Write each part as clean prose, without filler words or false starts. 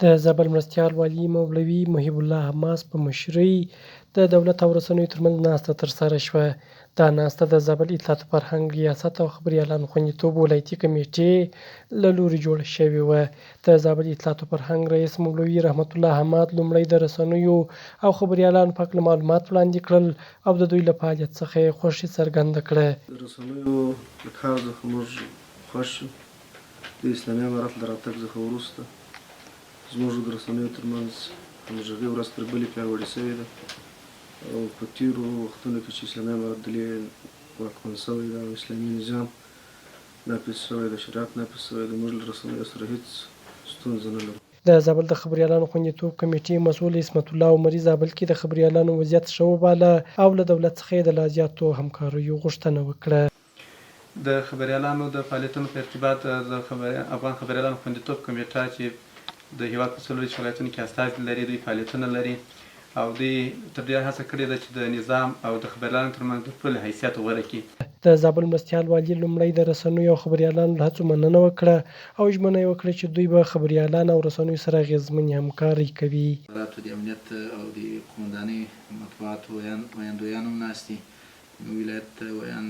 د زابل مرستیال والي مولوي محب الله حماس په مشرۍ د دولت او رسنیو ترمنځ ناسته ترسره شوه. دا ناسته د زابل اطلاعات او فرهنګ ریاست او خبریالانو خوندیتوب ولایتي کمیټې له لوري جوړه شوې وه. د زابل اطلاعات او فرهنګ رئیس مولوي رحمت الله حماد لومړی د رسنیو او خبریالانو په هکله معلومات وړاندې کړل او د دوی له فعالیت څخه یې خوښي څرګنده کړه. د رسنیو له کار څخه موږ خوښ یو. د اسلامي امارت له راتګ څخه وروسته زموږ د رسنیو ترمنځ همغږي ورځ تر بلې پیاوړې شوې ده او په تېرو وختونو کې چې اسلامي امارت دلې واکمن شوی ده او اسلامي نظام نافظ شوی ده، شریعت نافظ شوی ده، موږ له رسنیو سره هېڅ ستونزه نه لرو. د زابل د خبریالانو خوندیتوب کمیټې مسؤل عصمت الله عمري زابل کې د خبریالانو وضعیت ښه وباله او له دولت څخه یې د لا زیاتو همکاریو غوښتنه وکړه. د خبریالانو د فعالیتونو په ارتباط د افغان خبریالانو خوندیتوب کمیټه چې د هېواد په څلورویشت ولایتونو کې استازي لري، دوی فعالیتونه لري او دوی تر ډېره هڅه کړې ده چې د نظام او د خبریالانو ترمنځ د پل حیثیت غوره کړي. د زابل مرستیال والي لومړی د رسنیو او خبریالانو له هڅو مننه وکړه او ژمنه یې وکړه چې دوی به خبریالان او رسنیو سره اغېزمنې همکاري کوي. د امنیت او د قومندانۍ مطبوعاتو ویاندویان هم ناست دي، ولایت ویان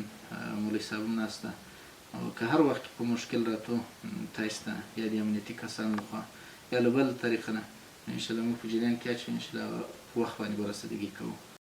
مولوي صاحب هم ناست ده او که هر وخت په مشکل راتلو تاسو ته یا د امنیتي کسانو لخوا یا له بل طریقه نه انشاءالله موږ په جریان کې اچوو، انشاءالله په وخت باندې به رسیدګي کوو.